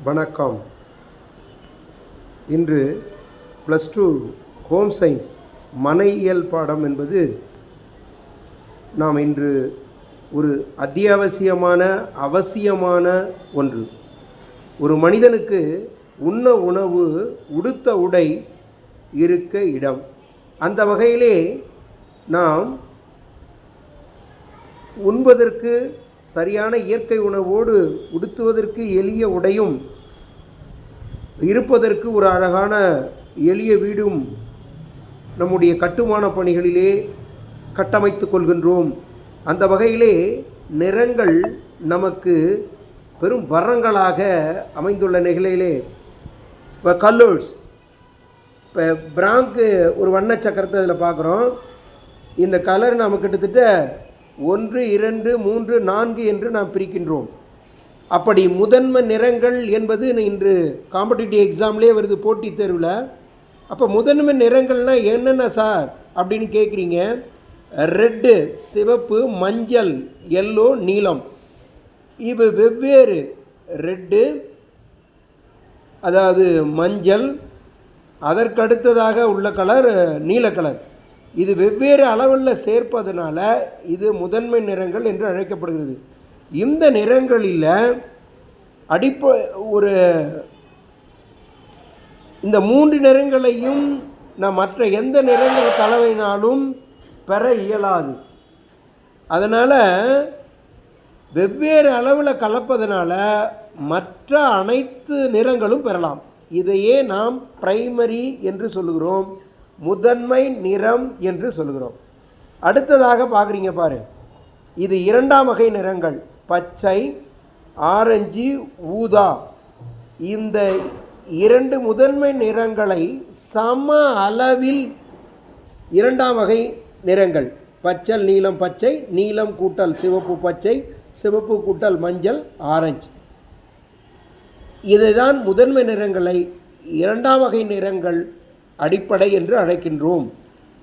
வணக்கம். இன்று +2 home science மனையியல் பாடம் என்பது நாம் இன்று ஒரு அவசியமான ஒன்று. ஒரு மனிதனுக்கு உண்ண உணவு, உடுத்த உடை, இருக்க இடம். அந்த வகையிலே நாம் உண்பதற்கு சரியான இயற்கை உணவோடு, உடுத்துவதற்கு எளிய உடையும், இருப்பதற்கு ஒரு அழகான எளிய வீடும் நம்முடைய கட்டுமான பணிகளிலே கட்டமைத்து கொள்கின்றோம். அந்த வகையிலே நிறங்கள் நமக்கு பெரும் வரங்களாக அமைந்துள்ள நிலையிலே இப்போ கலர்ஸ், இப்போ பிராங்கு ஒரு வண்ண சக்கரத்தை அதில் பார்க்குறோம். இந்த கலர் நாம் கிட்டத்தட்ட 1, 2, 3, 4 என்று நாம் பிரிக்கின்றோம். அப்படி முதன்மை நிறங்கள் என்பது இன்று காம்படிட்டிவ் எக்ஸாம்லேயே வருது, போட்டித் தேர்வில். அப்போ முதன்மை நிறங்கள்னால் என்னென்ன சார் அப்படின்னு கேட்குறீங்க. ரெட்டு சிவப்பு, மஞ்சள் எல்லோ, நீலம். இவை வெவ்வேறு. ரெட்டு அதாவது மஞ்சள், அதற்கடுத்ததாக உள்ள கலர் நீல கலர். இது வெவ்வேறு அளவில் சேர்ப்பதனால இது முதன்மை நிறங்கள் என்று அழைக்கப்படுகிறது. இந்த நிறங்களில் இந்த 3 நிறங்களையும் நாம் மற்ற எந்த நிறங்கள் கலவையினாலும் பெற இயலாது. அதனால் வெவ்வேறு அளவில் கலப்பதனால மற்ற அனைத்து நிறங்களும் பெறலாம். இதையே நாம் பிரைமரி என்று சொல்லுகிறோம், முதன்மை நிறம் என்று சொல்கிறோம். அடுத்ததாக பார்க்குறீங்க பாரு, இது 2ஆம் வகை நிறங்கள். பச்சை, ஆரஞ்சு, ஊதா. இந்த 2 முதன்மை நிறங்களை சம அளவில் 2ஆம் வகை நிறங்கள், பச்சை நீலம் பச்சை, நீலம் கூட்டல் சிவப்பு பச்சை, சிவப்பு கூட்டல் மஞ்சள் ஆரஞ்சு. இதுதான் முதன்மை நிறங்களை 2ஆம் வகை நிறங்கள் அடிப்படை என்று அழைக்கின்றோம்.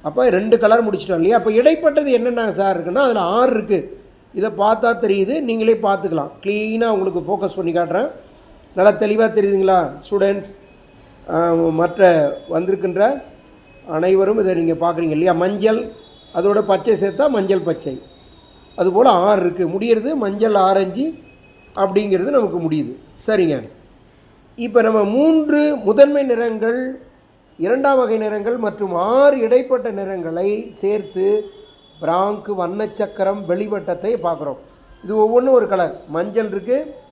அப்போ 2 கலர் முடிச்சிட்டோம் இல்லையா. அப்போ இடைப்பட்டது என்னென்ன சார் இருக்குன்னா அதில் 6 இருக்குது. இதை பார்த்தா தெரியுது, நீங்களே பார்த்துக்கலாம். க்ளீனாக உங்களுக்கு ஃபோக்கஸ் பண்ணி காட்டுறேன். நல்லா தெளிவாக தெரியுதுங்களா ஸ்டூடெண்ட்ஸ்? மற்ற வந்திருக்கின்ற அனைவரும் இதை நீங்கள் பார்க்குறீங்க இல்லையா. மஞ்சள் அதோட பச்சை சேர்த்தா மஞ்சள் பச்சை. அதுபோல் 6 இருக்குது. முடிகிறது மஞ்சள் ஆரஞ்சு அப்படிங்கிறது நமக்கு முடியுது. சரிங்க. இப்போ நம்ம 3 முதன்மை நிறங்கள், 2ஆம் வகை நிறங்கள் மற்றும் 6 இடைப்பட்ட நிறங்களை சேர்த்து பிராங்கு வண்ணச்சக்கரம் வெளிவட்டத்தை பார்க்குறோம். இது ஒவ்வொன்றும் ஒரு கலர். மஞ்சள் இருக்குது,